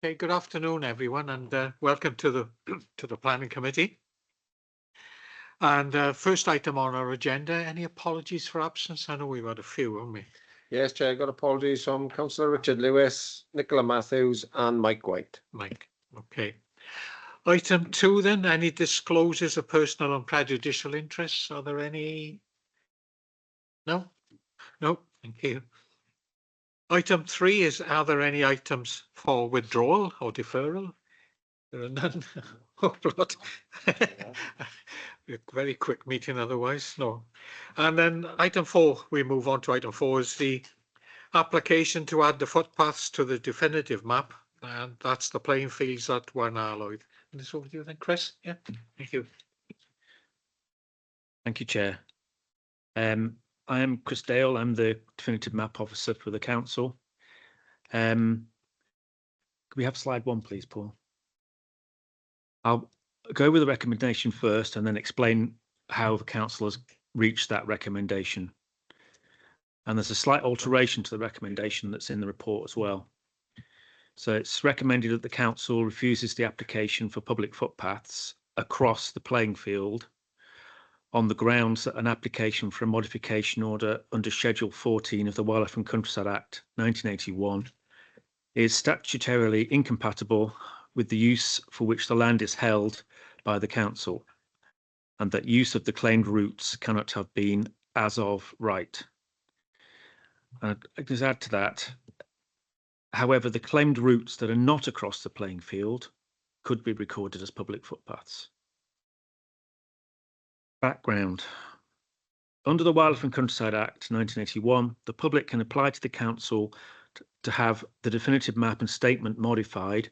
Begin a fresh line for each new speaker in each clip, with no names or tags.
Okay, good afternoon, everyone, and welcome to the to the Planning Committee. And first item on our agenda, any apologies for absence? I know we've had a few, haven't we?
Yes, Chair, got apologies from Councillor Richard Lewis, Nicola Matthews and Mike White.
Mike, okay. Item 2 then, any disclosures of personal and prejudicial interests? Are there any? No? No, thank you. Item 3 is, are there any items for withdrawal or deferral? There are none. Oh, blood. A very quick meeting otherwise, no. And then item 4, we move on to item 4, is the application to add the footpaths to the definitive map, and that's the playing fields at Warnarloyd. And this over to you then, Chris. Yeah, thank you.
Thank you, Chair. I am Chris Dale. I'm the definitive map officer for the council. Can we have slide 1, please, Paul? I'll go with the recommendation first and then explain how the council has reached that recommendation. And there's a slight alteration to the recommendation that's in the report as well. So it's recommended that the council refuses the application for public footpaths across the playing field on the grounds that an application for a modification order under Schedule 14 of the Wildlife and Countryside Act 1981 is statutorily incompatible with the use for which the land is held by the council, and that use of the claimed routes cannot have been as of right. And I just add to that, however, the claimed routes that are not across the playing field could be recorded as public footpaths. Background. Under the Wildlife and Countryside Act 1981, the public can apply to the council to have the definitive map and statement modified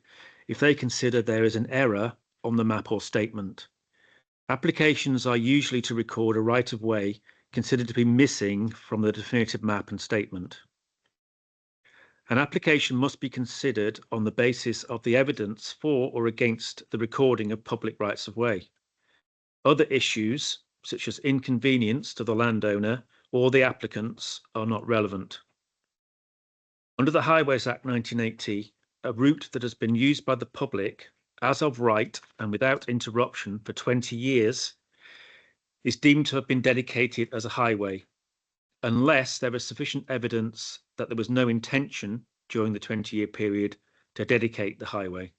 if they consider there is an error on the map or statement. Applications are usually to record a right-of-way considered to be missing from the definitive map and statement. An application must be considered on the basis of the evidence for or against the recording of public rights-of-way. Other issues, such as inconvenience to the landowner or the applicants, are not relevant. Under the Highways Act 1980, a route that has been used by the public as of right and without interruption for 20 years is deemed to have been dedicated as a highway, unless there is sufficient evidence that there was no intention during the 20-year period to dedicate the highway.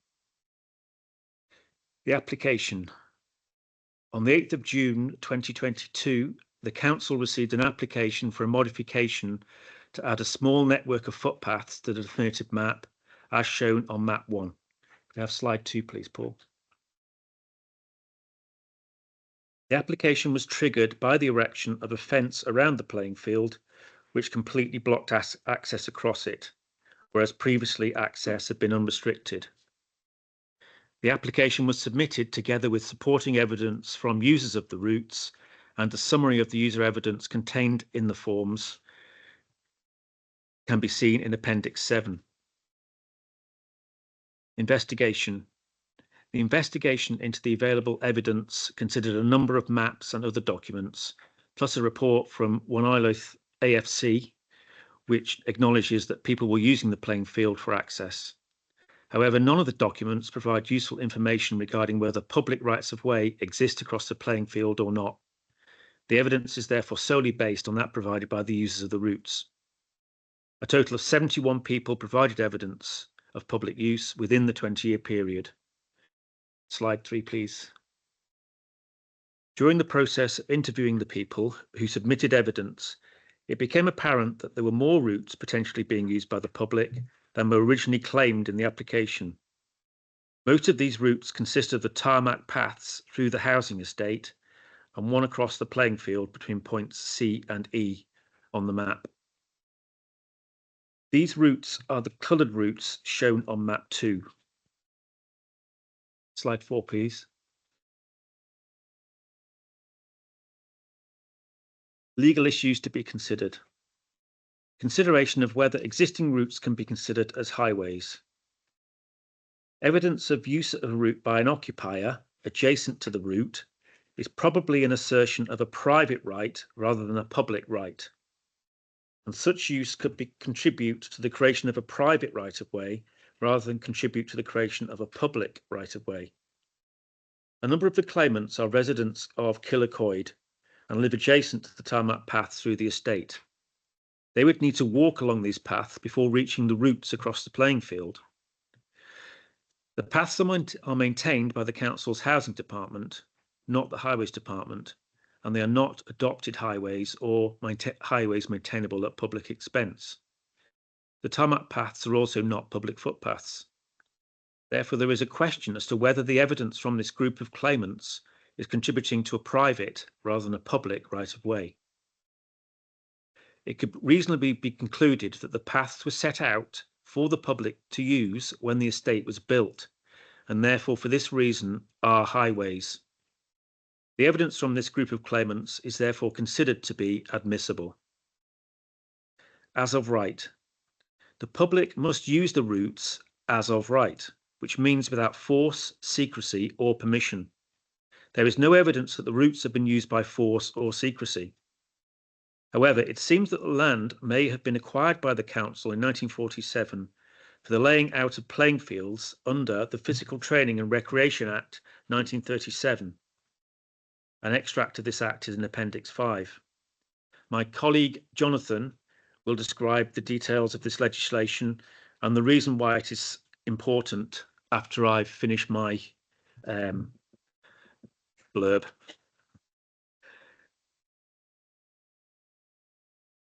The application. On the 8th of June 2022, the council received an application for a modification to add a small network of footpaths to the definitive map as shown on map 1. We have slide 2, please, Paul. The application was triggered by the erection of a fence around the playing field, which completely blocked access across it, whereas previously access had been unrestricted. The application was submitted together with supporting evidence from users of the routes, and a summary of the user evidence contained in the forms can be seen in Appendix 7. Investigation. The investigation into the available evidence considered a number of maps and other documents, plus a report from Warnarloyd AFC, which acknowledges that people were using the playing field for access. However, none of the documents provide useful information regarding whether public rights of way exist across the playing field or not. The evidence is therefore solely based on that provided by the users of the routes. A total of 71 people provided evidence of public use within the 20-year period. Slide 3, please. During the process of interviewing the people who submitted evidence, it became apparent that there were more routes potentially being used by the public than were originally claimed in the application. Most of these routes consist of the tarmac paths through the housing estate and one across the playing field between points C and E on the map. These routes are the coloured routes shown on map 2. Slide 4, please. Legal issues to be considered. Consideration of whether existing routes can be considered as highways. Evidence of use of a route by an occupier adjacent to the route is probably an assertion of a private right rather than a public right, and such use could contribute to the creation of a private right of way rather than contribute to the creation of a public right-of-way. A number of the claimants are residents of Killicoid and live adjacent to the tarmac path through the estate. They would need to walk along these paths before reaching the routes across the playing field. The paths are maintained by the council's housing department, not the highways department, and they are not adopted highways or highways maintainable at public expense. The tarmac paths are also not public footpaths. Therefore, there is a question as to whether the evidence from this group of claimants is contributing to a private rather than a public right-of-way. It could reasonably be concluded that the paths were set out for the public to use when the estate was built, and therefore for this reason are highways. The evidence from this group of claimants is therefore considered to be admissible. As of right. The public must use the routes as of right, which means without force, secrecy, or permission. There is no evidence that the routes have been used by force or secrecy. However, it seems that the land may have been acquired by the council in 1947 for the laying out of playing fields under the Physical Training and Recreation Act 1937. An extract of this act is in Appendix 5. My colleague Jonathan will describe the details of this legislation and the reason why it is important after I've finished my blurb.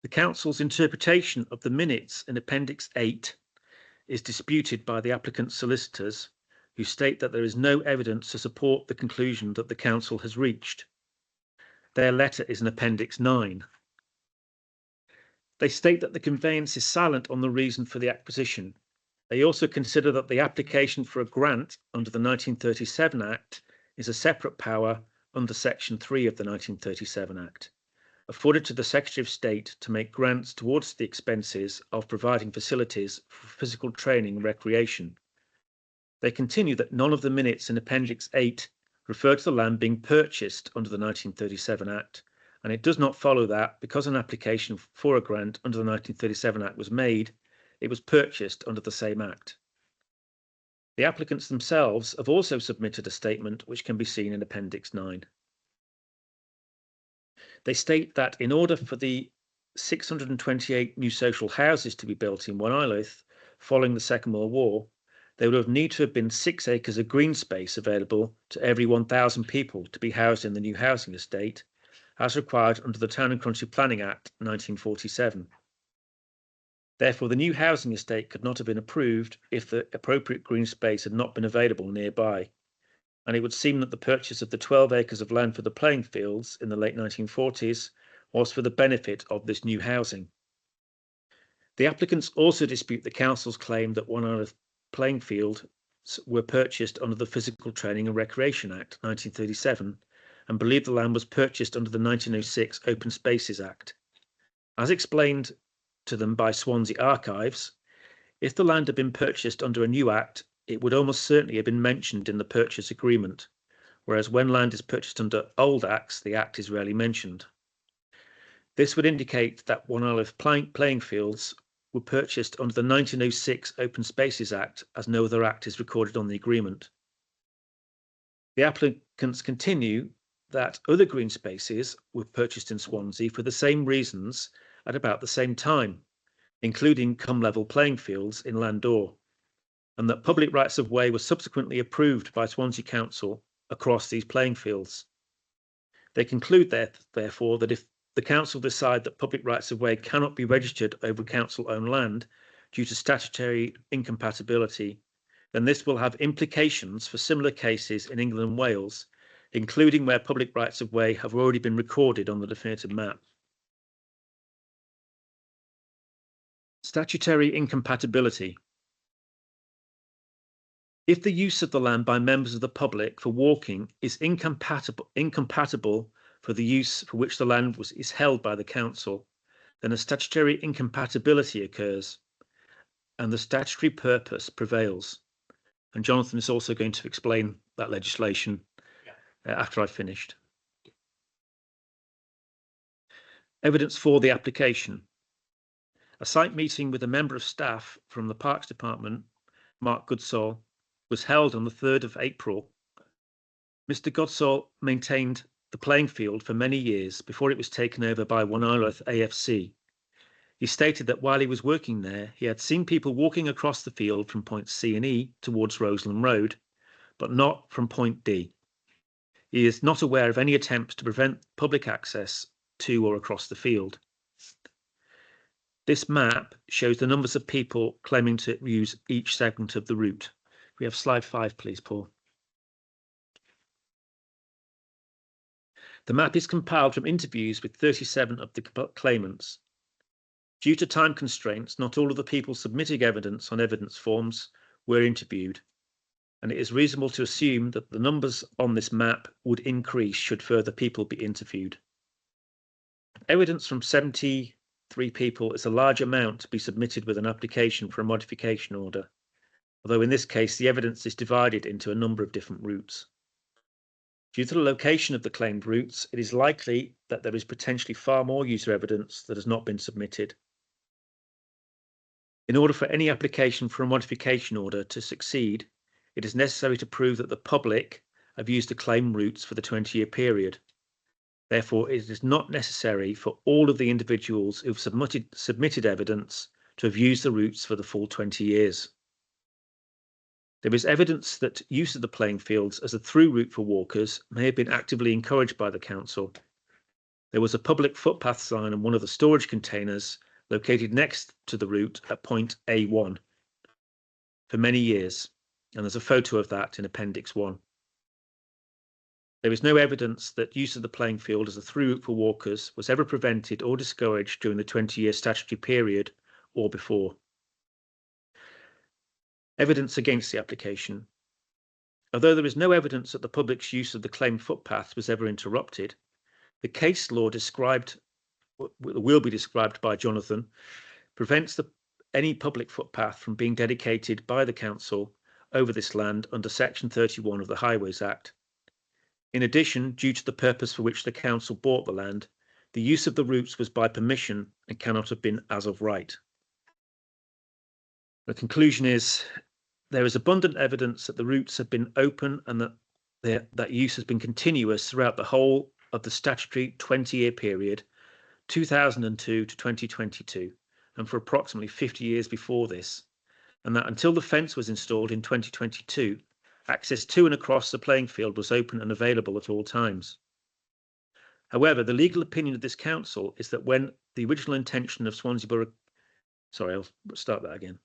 The council's interpretation of the minutes in Appendix 8 is disputed by the applicant's solicitors, who state that there is no evidence to support the conclusion that the council has reached. Their letter is in Appendix 9. They state that the conveyance is silent on the reason for the acquisition. They also consider that the application for a grant under the 1937 Act is a separate power under Section 3 of the 1937 Act, afforded to the Secretary of State to make grants towards the expenses of providing facilities for physical training and recreation. They continue that none of the minutes in Appendix 8 refer to the land being purchased under the 1937 Act, and it does not follow that because an application for a grant under the 1937 Act was made, it was purchased under the same Act. The applicants themselves have also submitted a statement which can be seen in Appendix 9. They state that in order for the 628 new social houses to be built in One Isleworth following the Second World War, there would have need to have been 6 acres of green space available to every 1,000 people to be housed in the new housing estate, as required under the Town and Country Planning Act 1947. Therefore, the new housing estate could not have been approved if the appropriate green space had not been available nearby, and it would seem that the purchase of the 12 acres of land for the playing fields in the late 1940s was for the benefit of this new housing. The applicants also dispute the council's claim that One Isleworth playing fields were purchased under the Physical Training and Recreation Act 1937 and believe the land was purchased under the 1906 Open Spaces Act. As explained to them by Swansea Archives, if the land had been purchased under a new act, it would almost certainly have been mentioned in the purchase agreement, whereas when land is purchased under old acts, the act is rarely mentioned. This would indicate that One Isleworth playing fields were purchased under the 1906 Open Spaces Act, as no other act is recorded on the agreement. The applicants continue that other green spaces were purchased in Swansea for the same reasons at about the same time, including come-level playing fields in Landor, and that public rights of way were subsequently approved by Swansea Council across these playing fields. They conclude therefore that if the council decide that public rights of way cannot be registered over council-owned land due to statutory incompatibility, then this will have implications for similar cases in England and Wales, including where public rights of way have already been recorded on the definitive map. Statutory incompatibility. If the use of the land by members of the public for walking is incompatible for the use for which the land is held by the council, then a statutory incompatibility occurs and the statutory purpose prevails. And Jonathan is also going to explain that legislation after I've finished. Evidence for the application. A site meeting with a member of staff from the Parks Department Mark Goodsall, was held on the 3rd of April, Mr. Goodsall maintained the playing field for many years before it was taken over by One Isleworth AFC. He stated that while he was working there, he had seen people walking across the field from points C and E towards Roseland Road, but not from point D. He is not aware of any attempts to prevent public access to or across the field. This map shows the numbers of people claiming to use each segment of the route. We have slide 5, please, Paul. The map is compiled from interviews with 37 of the claimants. Due to time constraints, not all of the people submitting evidence on evidence forms were interviewed, and it is reasonable to assume that the numbers on this map would increase should further people be interviewed. Evidence from 73 people is a large amount to be submitted with an application for a modification order, although in this case the evidence is divided into a number of different routes. Due to the location of the claimed routes, it is likely that there is potentially far more user evidence that has not been submitted. In order for any application for a modification order to succeed, it is necessary to prove that the public have used the claimed routes for the 20-year period. Therefore, it is not necessary for all of the individuals who've submitted evidence to have used the routes for the full 20 years. There is evidence that use of the playing fields as a through route for walkers may have been actively encouraged by the council. There was a public footpath sign on one of the storage containers located next to the route at point A1 for many years, and there's a photo of that in Appendix 1. There is no evidence that use of the playing field as a through route for walkers was ever prevented or discouraged during the 20-year statutory period or before. Evidence against the application. Although there is no evidence that the public's use of the claimed footpath was ever interrupted, the case law will be described by Jonathan prevents any public footpath from being dedicated by the council over this land under Section 31 of the Highways Act. In addition, due to the purpose for which the council bought the land, the use of the routes was by permission and cannot have been as of right. The conclusion is there is abundant evidence that the routes have been open and that use has been continuous throughout the whole of the statutory 20-year period, 2002 to 2022, and for approximately 50 years before this, and that until the fence was installed in 2022, access to and across the playing field was open and available at all times. However, the legal opinion of this council is that when the original intention of Swansea Borough... Sorry, I'll start that again.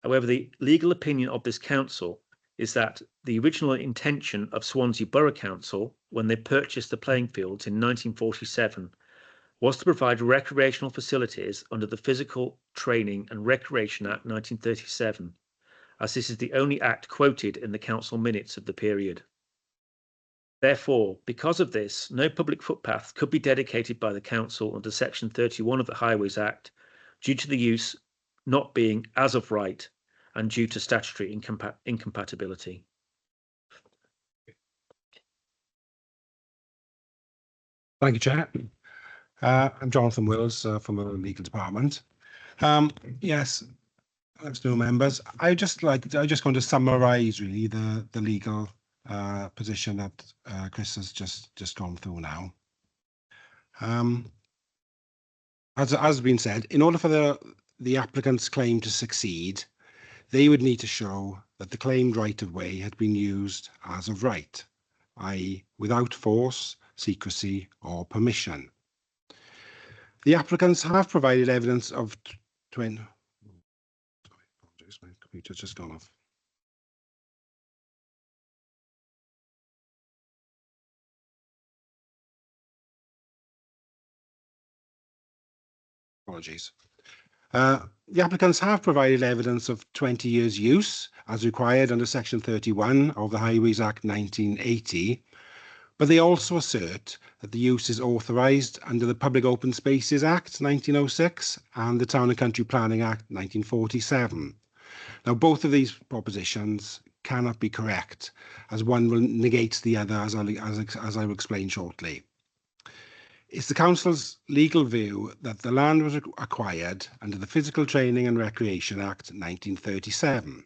However, the legal opinion of this council is that the original intention of Swansea Borough Council, when they purchased the playing fields in 1947, was to provide recreational facilities under the Physical Training and Recreation Act 1937, as this is the only act quoted in the council minutes of the period. Therefore, because of this, no public footpath could be dedicated by the council under Section 31 of the Highways Act due to the use not being as of right and due to statutory incompatibility.
Thank you, Chair. I'm Jonathan Wills from the Legal Department. Yes, thanks to members. I just going to summarise really the legal position that Chris has just gone through now. As has been said, in order for the applicant's claim to succeed, they would need to show that the claimed right-of-way had been used as of right, i.e. without force, secrecy or permission. The applicants have provided evidence of my computer's just gone off. Apologies. The applicants have provided evidence of 20 years use as required under Section 31 of the Highways Act 1980, but they also assert that the use is authorised under the Public Open Spaces Act 1906 and the Town and Country Planning Act 1947. Now, both of these propositions cannot be correct, as one will negate the other, as I will explain shortly. It's the Council's legal view that the land was acquired under the Physical Training and Recreation Act 1937,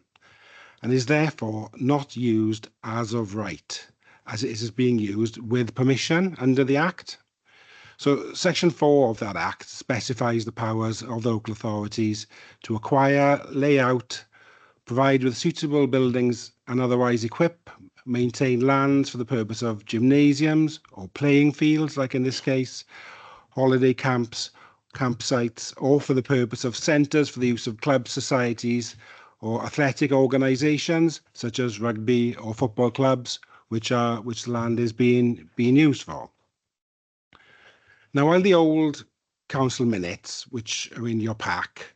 and is therefore not used as of right, as it is being used with permission under the Act. So Section 4 of that Act specifies the powers of the local authorities to acquire, lay out, provide with suitable buildings and otherwise equip, maintain lands for the purpose of gymnasiums or playing fields, like in this case, holiday camps, campsites, or for the purpose of centres for the use of clubs, societies, or athletic organisations, such as rugby or football clubs, which the land is being used for. Now, while the old council minutes, which are in your pack,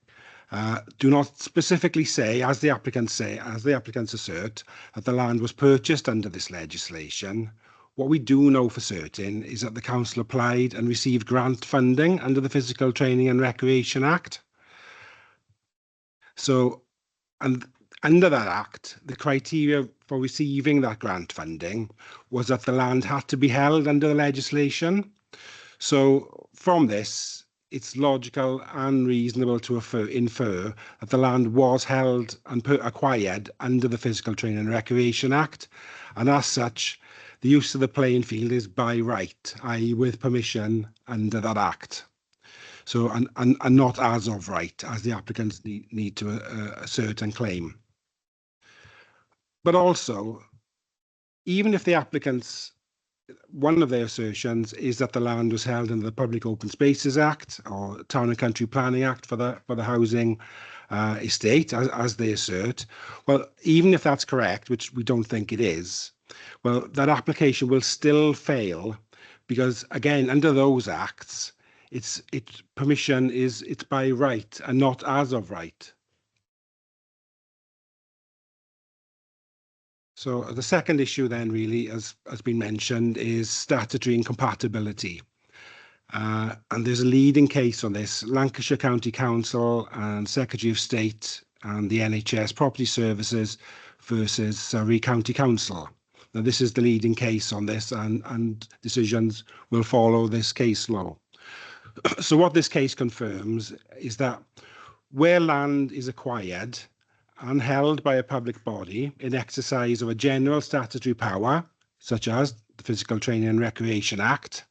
do not specifically say, as the applicants assert, that the land was purchased under this legislation, what we do know for certain is that the council applied and received grant funding under the Physical Training and Recreation Act. So, and under that Act, the criteria for receiving that grant funding was that the land had to be held under the legislation. So from this, it's logical and reasonable to infer that the land was held and acquired under the Physical Training and Recreation Act, and as such, the use of the playing field is by right, i.e. with permission under that Act. So, and not as of right, as the applicants need to assert and claim. But also, even if the applicants, one of their assertions is that the land was held under the Public Open Spaces Act or Town and Country Planning Act for the housing estate, as they assert. Well, even if that's correct, which we don't think it is, well, that application will still fail because, again, under those acts, it's by right and not as of right. So the second issue then really, has been mentioned, is statutory incompatibility. And there's a leading case on this. Lancashire County Council and Secretary of State and the NHS Property Services versus Surrey County Council. Now this is the leading case on this, and decisions will follow this case law. So what this case confirms is that where land is acquired and held by a public body in exercise of a general statutory power, such as the Physical Training and Recreation Act,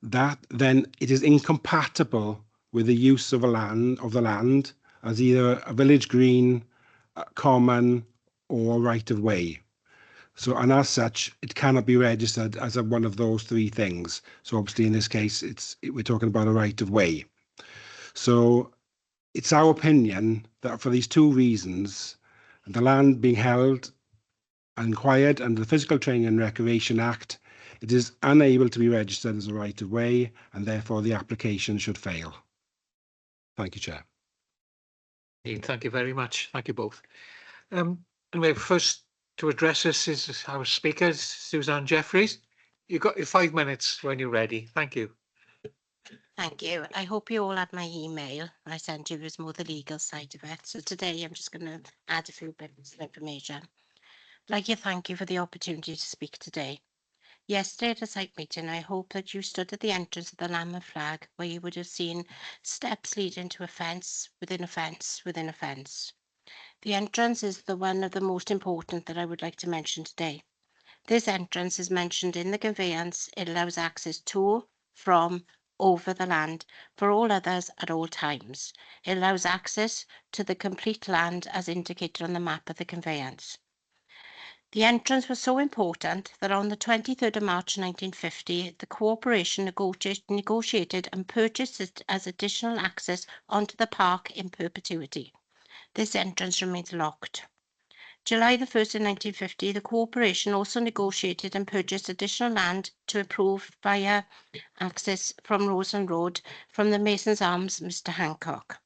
that then it is incompatible with the use of the land as either a village green, common, or right of way. So, and as such, it cannot be registered as one of those three things. So obviously in this case, we're talking about a right of way. So it's our opinion that for these two reasons, the land being held and acquired under the Physical Training and Recreation Act, it is unable to be registered as a right of way, and therefore the application should fail. Thank you, Chair.
Thank you very much. Thank you both. And we first to address us is our speaker, Suzanne Jeffries. You've got your 5 minutes when you're ready. Thank you.
Thank you. I hope you all had my email. I sent you was more the legal side of it. So today I'm just going to add a few bits of information. I'd like to thank you for the opportunity to speak today. Yesterday at a site meeting, I hope that you stood at the entrance of the Lambeth flag, where you would have seen steps leading to a fence within a fence within a fence. The entrance is the one of the most important that I would like to mention today. This entrance is mentioned in the conveyance. It allows access to, from, over the land for all others at all times. It allows access to the complete land as indicated on the map of the conveyance. The entrance was so important that on the 23rd of March 1950, the Corporation negotiated and purchased it as additional access onto the park in perpetuity. This entrance remains locked. July the 1st of 1950, the Corporation also negotiated and purchased additional land to improve via access from Roseland Road from the Masons Arms, Mr. Hancock.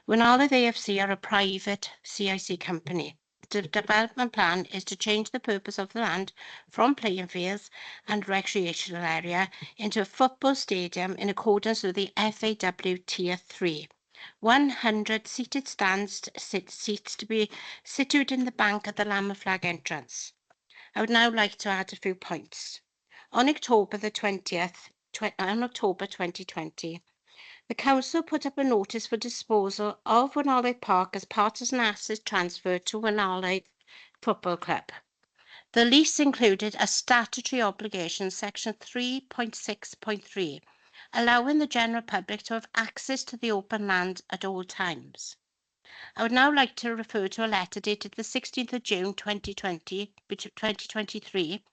Winala AFC are a private CIC company. The development plan is to change the purpose of the land from playing fields and recreational area into a football stadium in accordance with the FAW Tier 3. 100 seated seats to be situated in the bank at the Lambeth flag entrance. I would now like to add a few points. On October the 20th, on October 2020, The council put up a notice for disposal of Wenalaeth Park as part of an asset transfer to Wenalaeth Football Club. The lease included a statutory obligation, section 3.6.3, allowing the general public to have access to the open land at all times. I would now like to refer to a letter dated the 16th of June 2023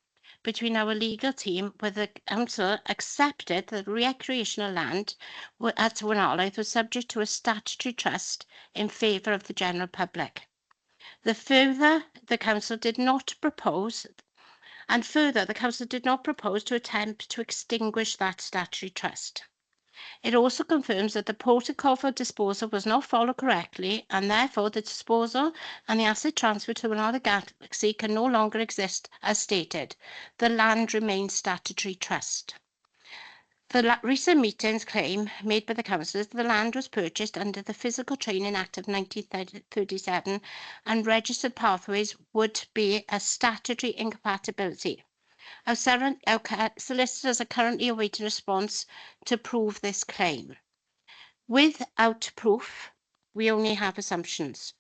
between our legal team, where the council accepted that recreational land at Wenalaeth was subject to a statutory trust in favour of the general public. The council did not propose to attempt to extinguish that statutory trust. It also confirms that the protocol for disposal was not followed correctly, and therefore the disposal and the asset transfer to another galaxy can no longer exist as stated. The land remains statutory trust. The recent meetings claim made by the councillors that the land was purchased under the Physical Training Act of 1937 and registered pathways would be a statutory incompatibility. Our solicitors are currently awaiting response to prove this claim. Without proof, we only have assumptions.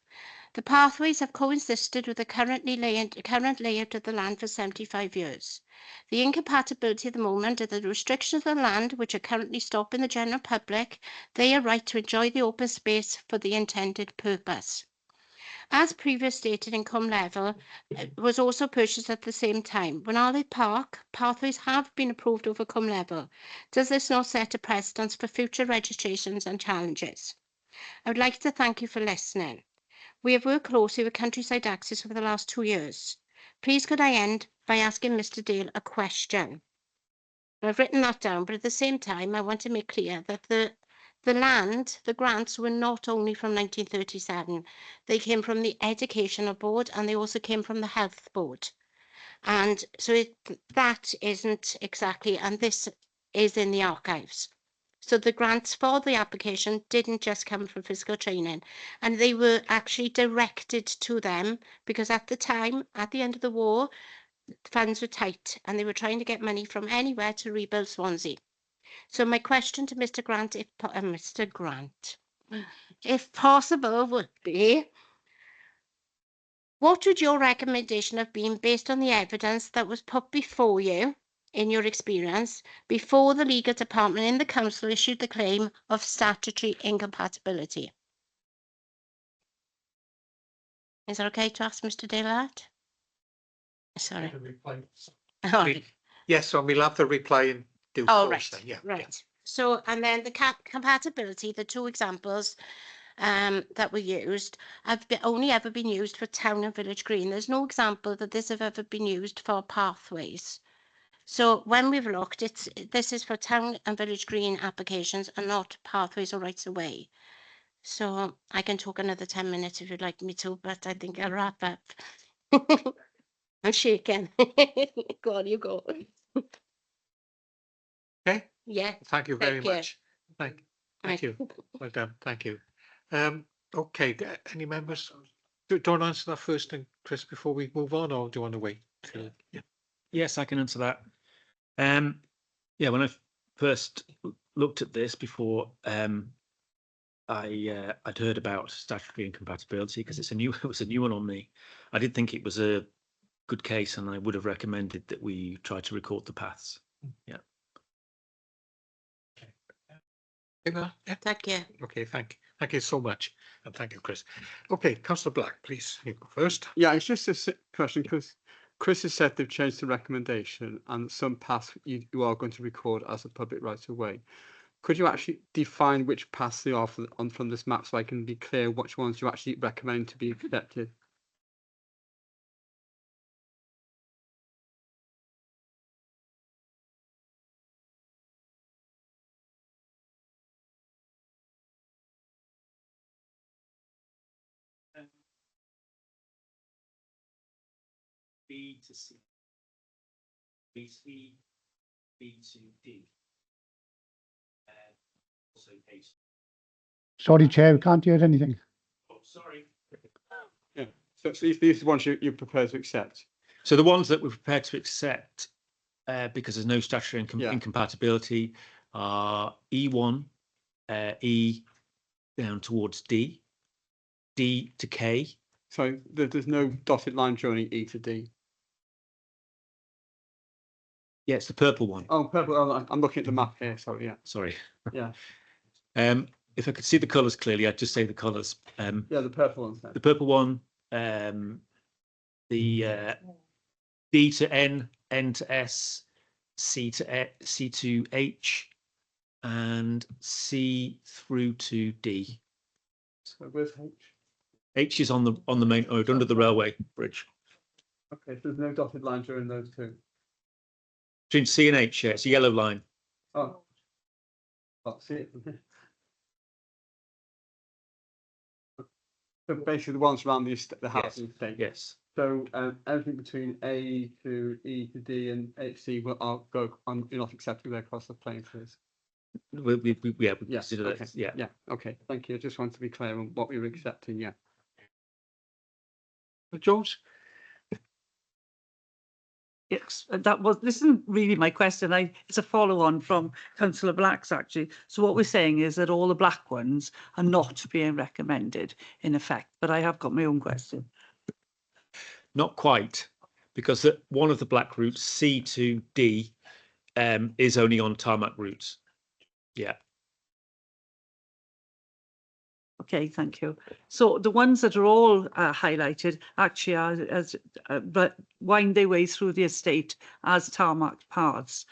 The pathways have coexisted with the current layout of the land for 75 years. The incompatibility at the moment are the restrictions of the land which are currently stopping the general public their right to enjoy the open space for the intended purpose. As previously stated, income level was also purchased at the same time. Wenalaeth Park pathways have been approved over cum level. Does this not set a precedence for future registrations and challenges? I would like to thank you for listening. We have worked closely with Countryside Access over the last 2 years. Please could I end by asking Mr. Dale a question? I've written that down, but at the same time, I want to make clear that the grants were not only from 1937. They came from the Educational Board and they also came from the Health Board. And so that isn't exactly, and this is in the archives. So the grants for the application didn't just come from physical training, and they were actually directed to them because at the time, at the end of the war, funds were tight and they were trying to get money from anywhere to rebuild Swansea. So my question to Mr. Grant, if possible, would be, what would your recommendation have been based on the evidence that was put before you, in your experience, before the legal department in the council issued the claim of statutory incompatibility? Is it okay to ask Mr. Dale that? Sorry. All right.
Yes, so we'll have the reply in due
Oh,
course
right,
then, yeah.
right. So, and then the compatibility, the two examples that were used have only ever been used for town and village green. There's no example that this have ever been used for pathways. So when we've looked, this is for town and village green applications and not pathways or rights of way. So I can talk another 10 minutes if you'd like me to, but I think I'll wrap up. I'm shaking. Go on, you go.
Okay,
Yeah.
thank you very
Thank you.
much. Thank you. Well done, thank you. Okay, any members? Don't answer that first thing, Chris, before we move on, or do you want to wait? Yeah.
Yes, I can answer that. Yeah, when I first looked at this before, I'd heard about statutory incompatibility because it was a new one on me. I did think it was a good case, and I would have recommended that we try to record the paths. Yeah.
Yeah.
Thank you.
Okay, thank you so much, and thank you, Chris. Okay, Councillor Black, please, you go first.
Yeah, it's just a question because Chris has said they've changed the recommendation and some paths you are going to record as a public right of way. Could you actually define which paths they are from this map so I can be clear which ones you actually recommend to be accepted?
B to C, B to B, B to D. Also H.
Sorry, Chair, we can't hear anything.
Oh, sorry.
Yeah. So these are the ones you prepare to accept.
So the ones that we're prepared to accept, because there's no statutory
Yeah.
incompatibility, are E1, E down towards D, D to K.
So there's no dotted line joining E to D.
Yeah, it's the purple one.
Oh, purple. Oh, I'm looking at the map here. Sorry. Yeah.
Sorry.
Yeah.
If I could see the colours clearly, I'd just say the colours.
Yeah. The purple one.
The purple one, the D to N, N to S, C to H, and C through to D.
So where's H?
H is on the main road under the railway bridge.
Okay, so there's no dotted line during those two.
Between C and H, yeah, it's a yellow line.
Oh, see it. So basically, the ones around the house and estate.
Yes.
So everything between A to E to D and HC will go on. You're not accepting there across the playing fields.
We consider
Okay.
that. Yeah.
Yeah. Okay. Thank you. I just want to be clear on what we were accepting. Yeah.
Jones?
Yes, this isn't really my question. It's a follow on from Councillor Black's actually. So what we're saying is that all the black ones are not being recommended in effect, but I have got my own question.
Not quite, because one of the black routes, C to D, is only on tarmac routes. Yeah.
Okay, thank you. So the ones that are all highlighted actually are but wind their way through the estate as tarmac paths.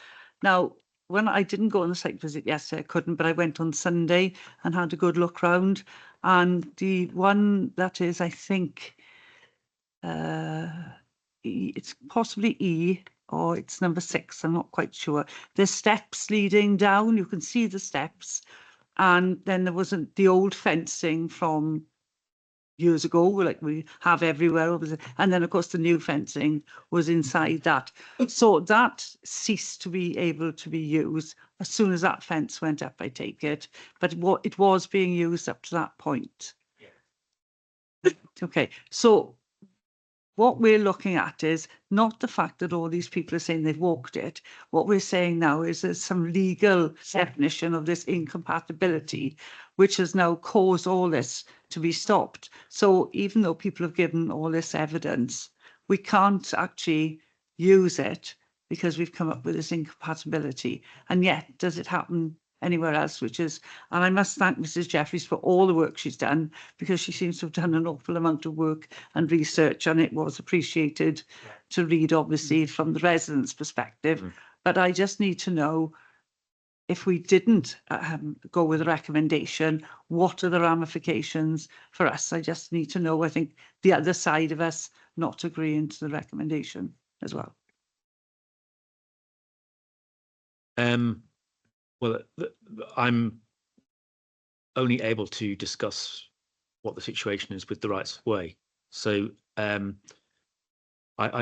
Now, when I didn't go on the site visit yesterday, I couldn't, but I went on Sunday and had a good look round. And the one that is, I think, it's possibly E or it's number 6. I'm not quite sure. There's steps leading down. You can see the steps. And then there wasn't the old fencing from years ago, like we have everywhere. And then, of course, the new fencing was inside that. So that ceased to be able to be used as soon as that fence went up, I take it. But it was being used up to that point. Okay, so what we're looking at is not the fact that all these people are saying they've walked it. What we're saying now is there's some legal definition of this incompatibility, which has now caused all this to be stopped. So even though people have given all this evidence, we can't actually use it because we've come up with this incompatibility. And yet, does it happen anywhere else, and I must thank Mrs. Jeffries for all the work she's done, because she seems to have done an awful amount of work and research, and it was appreciated to read, obviously, from the residents' perspective. But I just need to know, if we didn't go with a recommendation, what are the ramifications for us? I just need to know, I think, the other side of us not agreeing to the recommendation as well.
Well, I'm only able to discuss what the situation is with the rights of way. So I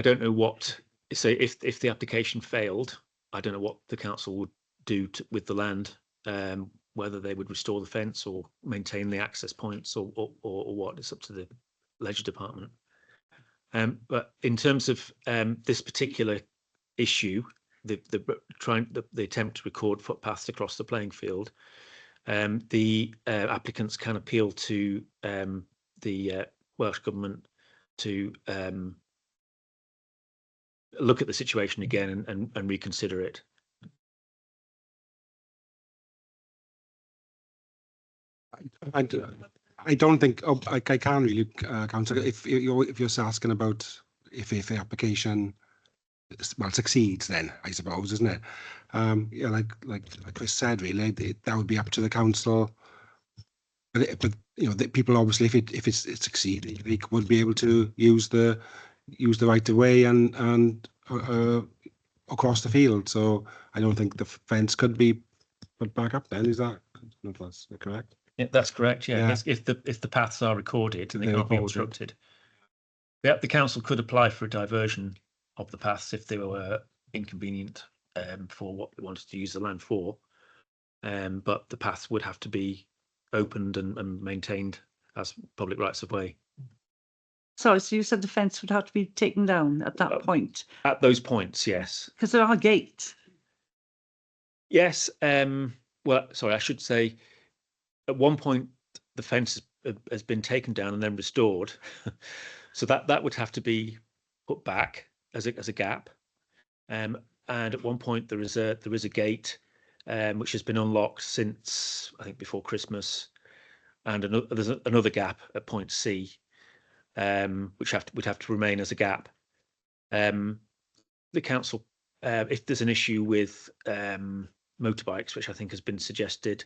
don't know what. So if the application failed, I don't know what the council would do with the land. Whether they would restore the fence or maintain the access points or what. It's up to the Leisure Department. But in terms of this particular issue, the attempt to record footpaths across the playing field, the applicants can appeal to the Welsh Government to look at the situation again and reconsider it.
I don't think I can't really counsel if you're asking about if the application succeeds, then I suppose, isn't it? Yeah, like Chris said, really, that would be up to the council. But you know, the people obviously, if it succeeds, they would be able to use the right of way and across the field. So I don't think the fence could be put back up. Then is that? If that's correct?
Yeah, that's correct. Yeah,
Yeah.
if the paths are recorded and they
They're
can't be
recorded.
obstructed. Yeah, the council could apply for a diversion of the paths if they were inconvenient for what they wanted to use the land for. But the paths would have to be opened and maintained as public rights of way.
Sorry, so you said the fence would have to be taken down at that point?
At those points, yes.
Because there are gates.
Yes. Well, sorry, I should say at one point the fence has been taken down and then restored, so that would have to be put back as a gap. And at one point there is a gate which has been unlocked since I think before Christmas, and there's another gap at point C, which would have to remain as a gap. The council, if there's an issue with motorbikes, which I think has been suggested,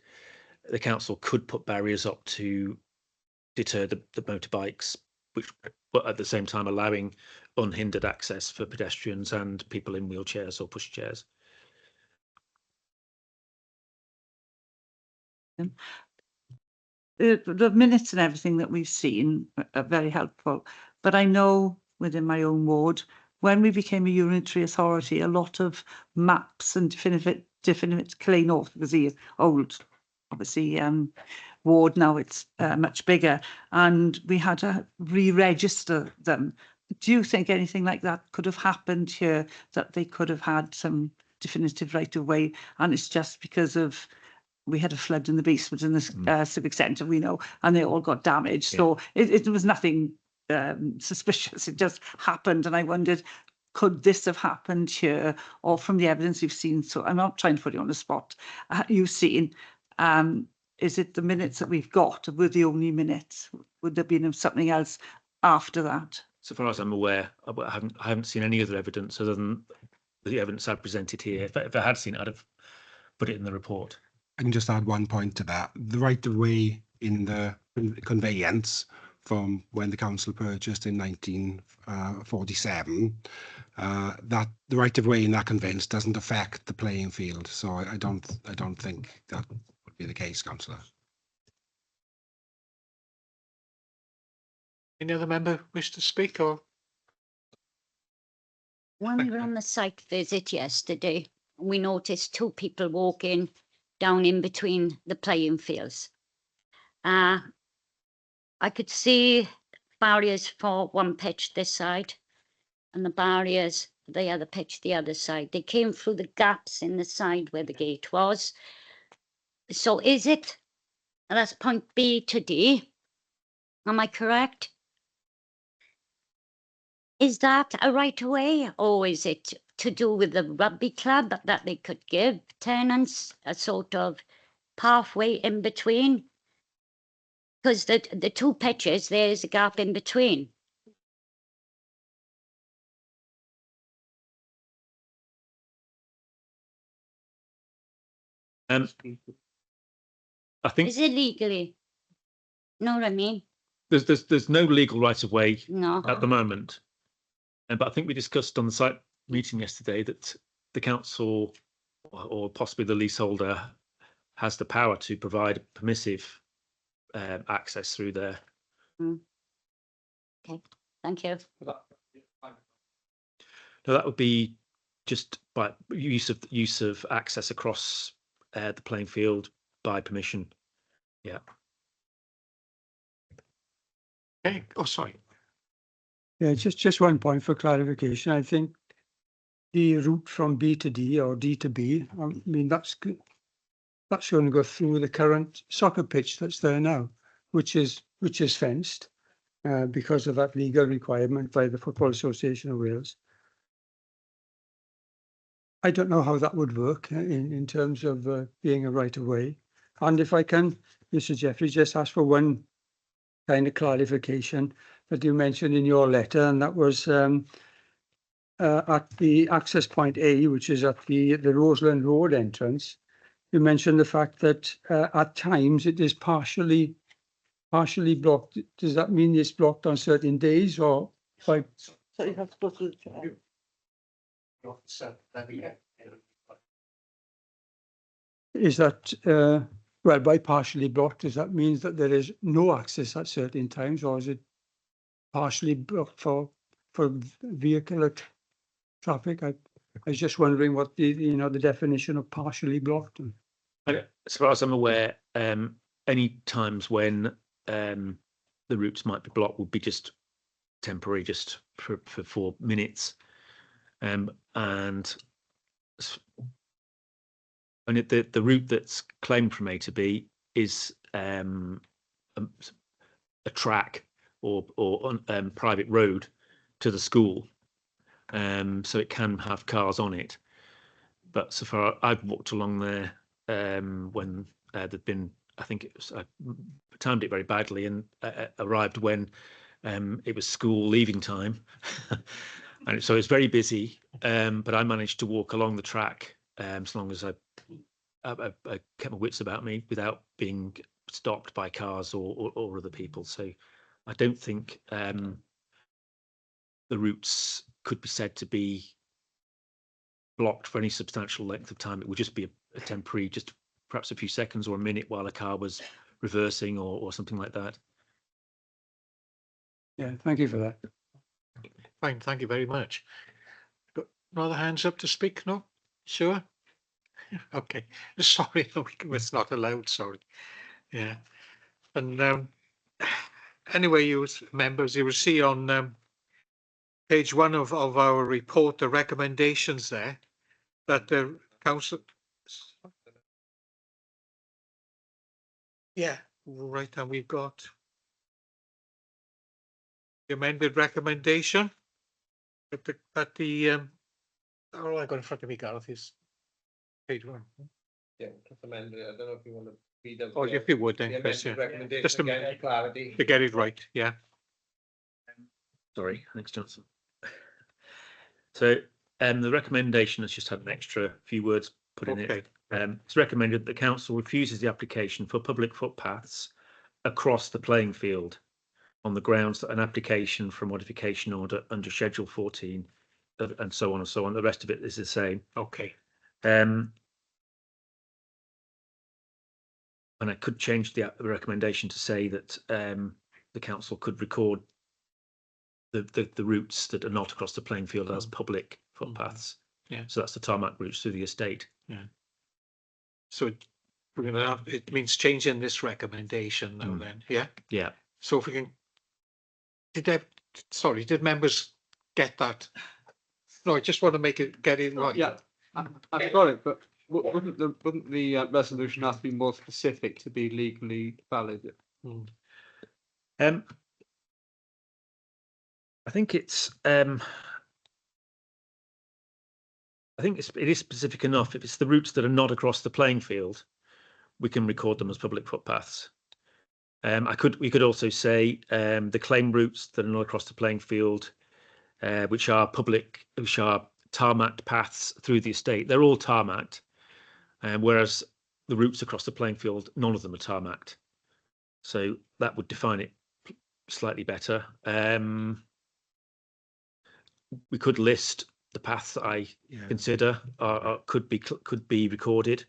the council could put barriers up to deter the motorbikes, but at the same time allowing unhindered access for pedestrians and people in wheelchairs or pushchairs.
The minutes and everything that we've seen are very helpful, but I know within my own ward, when we became a unitary authority, a lot of maps and definite Clay North, because the old, obviously, ward, now it's much bigger, and we had to re-register them. Do you think anything like that could have happened here, that they could have had some definitive right of way, and it's just because of we had a flood in the basement in the civic centre, we know, and they all got damaged.
Yeah.
So it was nothing suspicious. It just happened. And I wondered, could this have happened here, or from the evidence you've seen? So I'm not trying to put you on the spot. You've seen, is it the minutes that we've got were the only minutes? Would there been something else after that?
So far as I'm aware, I haven't seen any other evidence other than the evidence I presented here. If I had seen it, I'd have put it in the report.
I can just add one point to that. The right of way in the conveyance from when the council purchased in 1947, that the right of way in that conveyance doesn't affect the playing field. So I don't think that would be the case, councillor.
Any other member wish to speak, or?
When we were on the site visit yesterday, we noticed two people walking down in between the playing fields. I could see barriers for one pitch this side and the barriers for the other pitch the other side. They came through the gaps in the side where the gate was. So is it, that's point B to D, am I correct? Is that a right of way, or is it to do with the rugby club that they could give tenants a sort of pathway in between? Because the two pitches, there's a gap in between.
I think
Is it legally? Know what I mean?
there's no legal right of way
No.
at the moment, but I think we discussed on the site meeting yesterday that the council or possibly the leaseholder has the power to provide permissive access through there.
Okay, thank you.
No, that would be just by use of access across the playing field by permission. Yeah.
Okay. Oh, sorry.
Yeah, just one point for clarification. I think the route from B to D or D to B, I mean, that's going to go through the current soccer pitch that's there now, which is fenced because of that legal requirement by the Football Association of Wales. I don't know how that would work in terms of being a right of way. And if I can, Mr. Jeffrey, just ask for one kind of clarification that you mentioned in your letter, and that was at the access point A, which is at the Roseland Road entrance. You mentioned the fact that at times it is partially blocked. Does that mean it's blocked on certain days, or by?
So you have to go through the chair.
Is that well, by partially blocked, does that mean that there is no access at certain times, or is it partially blocked for vehicular traffic? I was just wondering what the definition of partially blocked.
As far as I'm aware, any times when the routes might be blocked would be just temporary, just for 4 minutes, and the route that's claimed from A to B is a track or on private road to the school, so it can have cars on it. But so far, I've walked along there when there'd been, I think it was, I timed it very badly and arrived when it was school leaving time, and so it's very busy. But I managed to walk along the track as long as I kept my wits about me without being stopped by cars or other people. So I don't think the routes could be said to be blocked for any substantial length of time. It would just be a temporary, just perhaps a few seconds or a minute while a car was reversing or something like that.
Yeah, thank you for that.
Fine, thank you very much. Got no other hands up to speak? No? Sure? Okay, sorry, no, it's not allowed, sorry. Yeah. And anyway, you members, you will see on page 1 of our report, the recommendations there that the council. Yeah, right, and we've got the amended recommendation. But the all I got in front of me, Gareth, is page 1.
Yeah, just amended. I don't know if you want to read them.
Oh, if you would then,
The
Chris,
amended
yeah.
recommendation
Just to-
again, for clarity.
To get it right, yeah.
Sorry, thanks, Johnson. So the recommendation has just had an extra few words put in
Okay.
it. It's recommended that the council refuses the application for public footpaths across the playing field on the grounds that an application for a modification order under Schedule 14 and so on and so on. The rest of it is the same.
Okay.
And I could change the recommendation to say that the council could record the routes that are not across the playing field as public footpaths.
Yeah.
So that's the tarmac routes through the estate.
Yeah. So we're gonna have, it means changing this recommendation now then, yeah?
Yeah.
So if we can, did members get that? No, I just want to get it right.
Yeah, I've got it, but wouldn't the resolution have to be more specific to be legally valid?
I think it's it is specific enough. If it's the routes that are not across the playing field, we can record them as public footpaths. We could also say the claim routes that are not across the playing field, which are tarmacked paths through the estate. They're all tarmacked, whereas the routes across the playing field, none of them are tarmacked. So that would define it slightly better. We could list the paths that I consider could be recorded.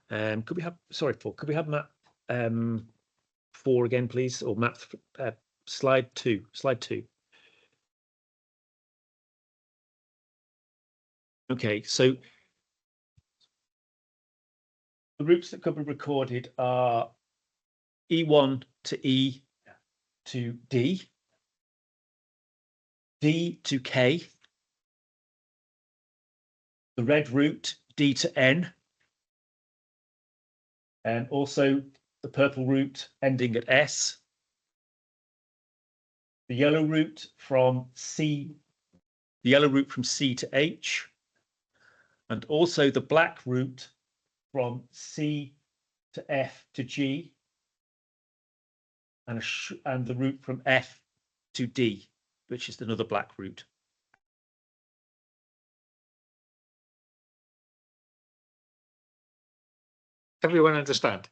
Could we have, sorry, Paul, could we have map 4 again, please, or map slide 2? Okay, so the routes that could be recorded are E1 to E to D, D to K, the red route D to N, and also the purple route ending at S, the yellow route from C to H, and also the black route from C to F to G, and the route from F to D, which is another black route.
Everyone understand?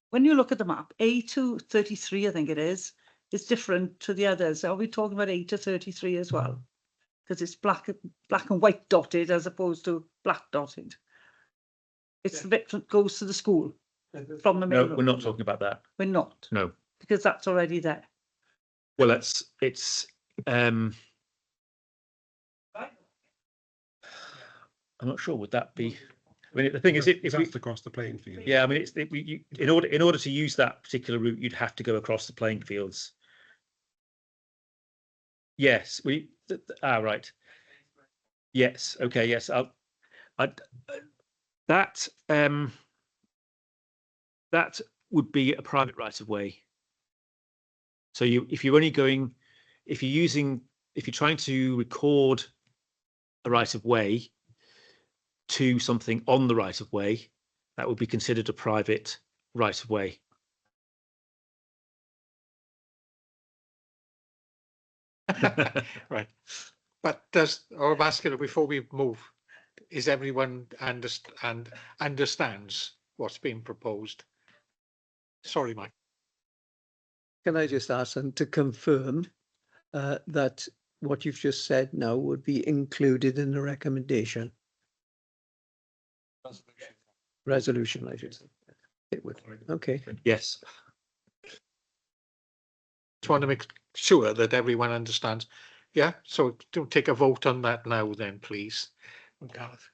When you look at the map, A to 33, I think it is different to the others. Are we talking about A to 33 as well? Because it's black and white dotted as opposed to black dotted. It's the bit that goes to the school from the main
No,
road.
we're not talking about that.
We're not,
No.
because that's already there.
Well, it's I'm not sure. Would that be? I mean, the thing is, if we
across the playing field.
yeah, I mean, in order to use that particular route, you'd have to go across the playing fields. Yes, right. Yes, okay, yes. That that would be a private right of way. So if you're trying to record a right of way to something on the right of way, that would be considered a private right of way.
Right. But or Vascular, before we move, is everyone understands what's being proposed? Sorry, Mike.
Can I just ask them to confirm that what you've just said now would be included in the recommendation? Resolution, I should say. It would. Okay.
Yes.
Just want to make sure that everyone understands. Yeah, so don't take a vote on that now then, please. Gareth.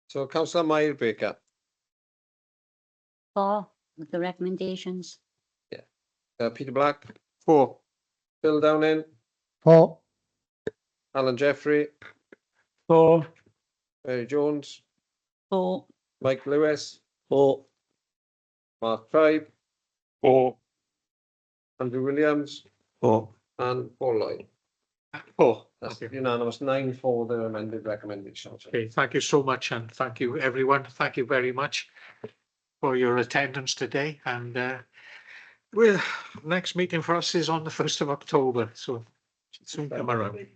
So councillor Mair Baker,
For the recommendations.
Peter Black,
4.
Bill Downing,
4,
Alan Jeffrey,
4,
Mary Jones,
For,
Mike Lewis,
4,
Mark Tribe,
4.
Andrew Williams,
4.
and Paul Lloyd.
Oh,
That's
okay.
unanimous, 9 for the amended recommendations.
Okay, thank you so much, and thank you, everyone. Thank you very much for your attendance today. And next meeting for us is on the 1st of October, so soon come around.